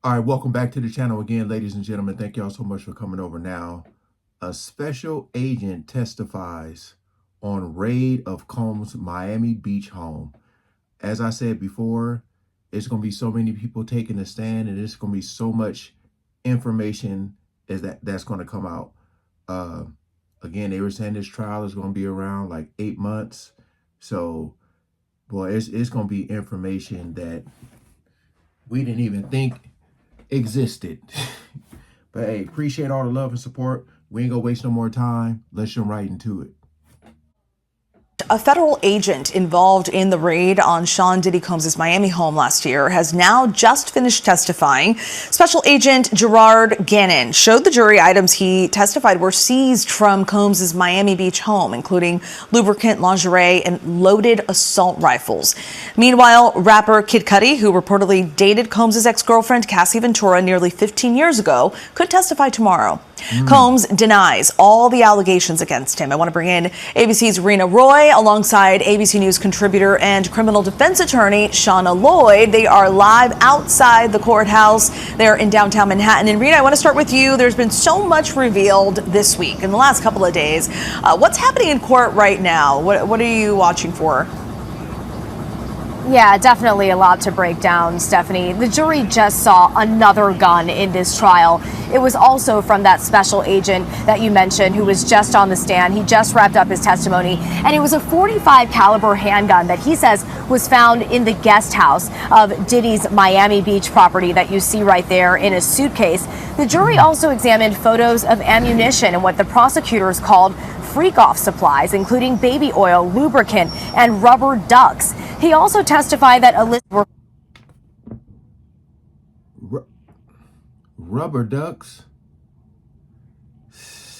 All right, welcome back to the channel again, ladies and gentlemen. Thank y'all so much for coming over. Now, a special agent testifies on raid of Combs' Miami Beach home. As I said before, it's going to be so many people taking a stand, and it's going to be so much information that's going to come out. Again, they were saying this trial is going to be around like 8 months. So, boy, it's going to be information that we didn't even think existed. But hey, appreciate all the love and support. We ain't gonna waste no more time. Let's jump right into it. A federal agent involved in the raid on Sean Diddy Combs' Miami home last year has now just finished testifying. Special Agent Gerard Gannon showed the jury items he testified were seized from Combs' Miami Beach home, including lubricant, lingerie, and loaded assault rifles. Meanwhile, rapper Kid Cudi, who reportedly dated Combs' ex-girlfriend Cassie Ventura nearly 15 years ago, could testify tomorrow. Combs denies all the allegations against him. I want to bring in ABC's Rena Roy alongside ABC News contributor and criminal defense attorney Shauna Lloyd. They are live outside the courthouse. They're in downtown Manhattan. And Rena, I want to start with you. There's been so much revealed this week in the last couple of days. What's happening in court right now? What are you watching for? Yeah, definitely a lot to break down, Stephanie. The jury just saw another gun in this trial. It was also from that special agent that you mentioned who was just on the stand. He just wrapped up his testimony, and it was a .45 caliber handgun that he says was found in the guest house of Diddy's Miami Beach property that you see right there in a suitcase. The jury also examined photos of ammunition and what the prosecutors called freak-off supplies, including baby oil, lubricant, and rubber ducks. He also testified that a list were Rubber ducks.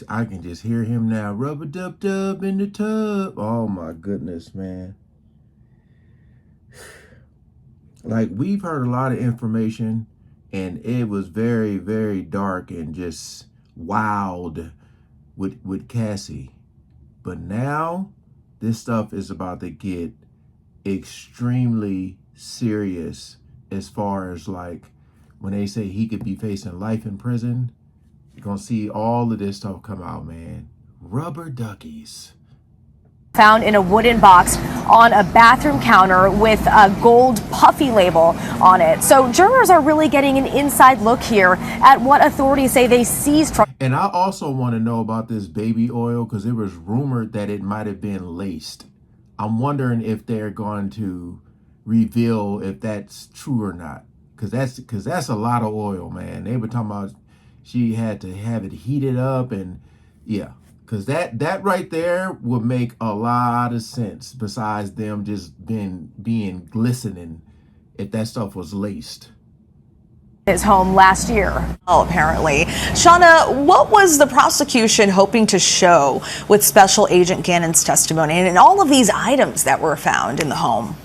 I can just hear him now. Rubber dub dub in the tub. Oh my goodness, man. Like, we've heard a lot of information, and it was very, very dark and just wild with Cassie. But now this stuff is about to get extremely serious, as far as like when they say he could be facing life in prison. You're gonna see all of this stuff come out, man. Rubber duckies. Found in a wooden box on a bathroom counter with a gold puffy label on it. So jurors are really getting an inside look here at what authorities say they seized from. And I also want to know about this baby oil, because it was rumored that it might have been laced. I'm wondering if they're going to reveal if that's true or not, because that's a lot of oil, man. They were talking about she had to have it heated up, and yeah, because that right there would make a lot of sense. Besides them just being glistening, if that stuff was laced. His home last year. Oh, apparently. Shauna, what was the prosecution hoping to show with Special Agent Gannon's testimony and all of these items that were found in the home?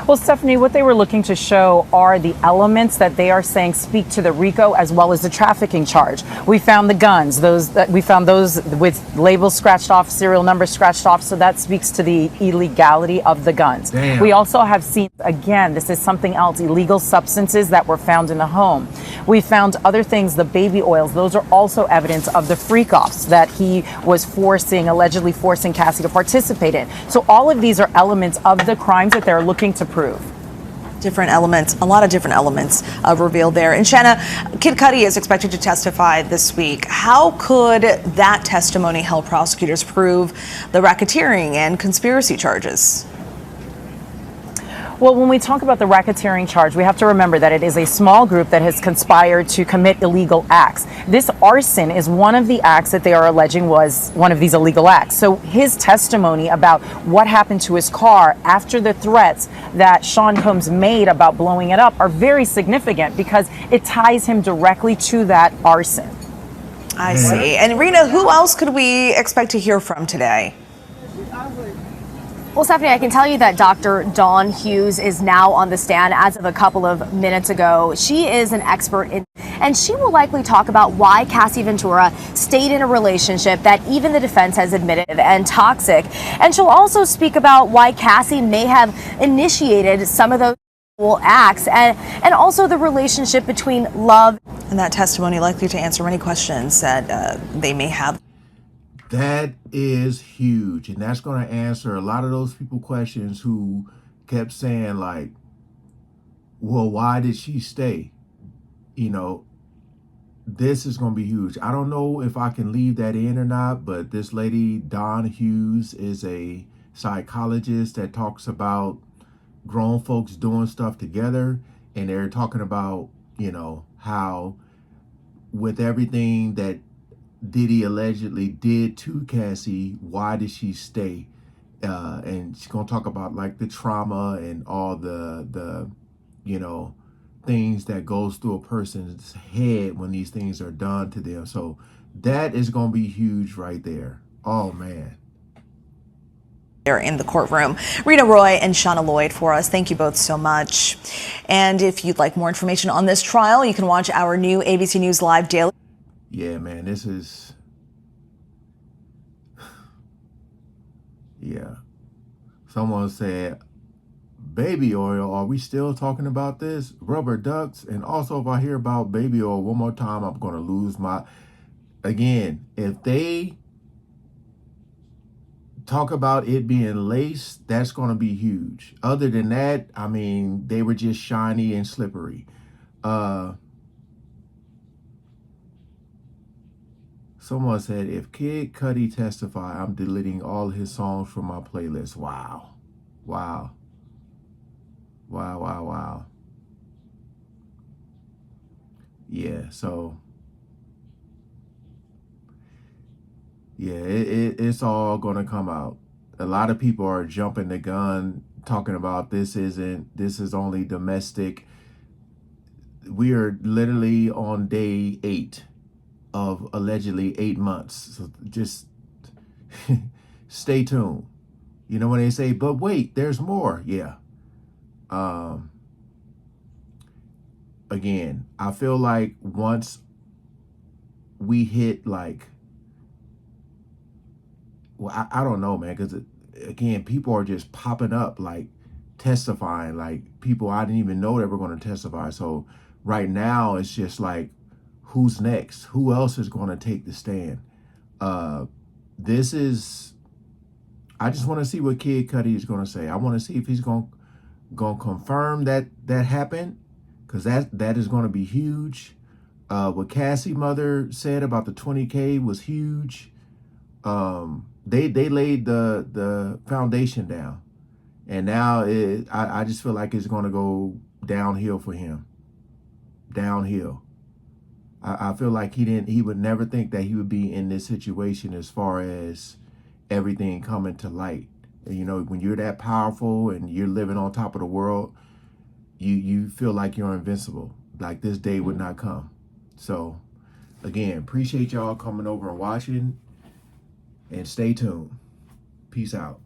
Well, Stephanie, what they were looking to show are the elements that they are saying speak to the RICO as well as the trafficking charge. We found the guns, we found those with labels scratched off, serial numbers scratched off, so that speaks to the illegality of the guns. Damn. We also have seen, again, this is something else, illegal substances that were found in the home. We found other things, the baby oils, those are also evidence of the freak-offs that he was allegedly forcing Cassie to participate in. So all of these are elements of the crimes that they're looking to prove. Different elements, a lot of different elements revealed there. And Shanna, Kid Cudi is expected to testify this week. How could that testimony help prosecutors prove the racketeering and conspiracy charges? Well, when we talk about the racketeering charge, we have to remember that it is a small group that has conspired to commit illegal acts. This arson is one of the acts that they are alleging was one of these illegal acts. So his testimony about what happened to his car after the threats that Sean Combs made about blowing it up are very significant because it ties him directly to that arson. I see. And Rena, who else could we expect to hear from today? Well, Stephanie, I can tell you that Dr. Dawn Hughes is now on the stand as of a couple of minutes ago. She is an expert and she will likely talk about why Cassie Ventura stayed in a relationship that even the defense has admitted and toxic. And she'll also speak about why Cassie may have initiated some of those acts and also the relationship between love. And that testimony likely to answer many questions that they may have. That is huge. And that's going to answer a lot of those people questions who kept saying like, well, why did she stay? You know, this is going to be huge. I don't know if I can leave that in or not, but this lady, Dawn Hughes, is a psychologist that talks about grown folks doing stuff together. And they're talking about, you know, how with everything that Diddy allegedly did to Cassie, why did she stay? And she's gonna talk about like the trauma and all the you know things that goes through a person's head when these things are done to them. So that is gonna be huge right there. Oh man. In the courtroom. Rita Roy and Shauna Lloyd for us. Thank you both so much. And if you'd like more information on this trial, you can watch our new ABC News Live Daily. Yeah, man, this is, yeah. Someone said, baby oil, are we still talking about this? Rubber ducks. And also, if I hear about baby oil one more time, I'm going to lose my, again, if they talk about it being laced, that's going to be huge. Other than that, I mean, they were just shiny and slippery. Someone said, if Kid Cudi testify, I'm deleting all his songs from my playlist. Wow. Wow. Wow, wow, wow. Yeah, so yeah, it's all gonna come out. A lot of people are jumping the gun, talking about this is only domestic. We are literally on day 8 of allegedly 8 months. So just stay tuned. You know when they say, but wait, there's more. Yeah. Again, I feel like once we hit like, well, I don't know, man, because again, people are just popping up like testifying, like people I didn't even know they were going to testify. So right now it's just like, who's next? Who else is going to take the stand? This is, I just want to see what Kid Cudi is going to say. I want to see if he's going to confirm that happened, because that is going to be huge. What Cassie mother said about the 20K was huge. They laid the foundation down, and now I just feel like it's going to go downhill for him. Downhill. I feel like he would never think that he would be in this situation as far as everything coming to light. You know, when you're that powerful and you're living on top of the world, you feel like you're invincible. Like this day would not come. So again, appreciate y'all coming over and watching, and stay tuned. Peace out.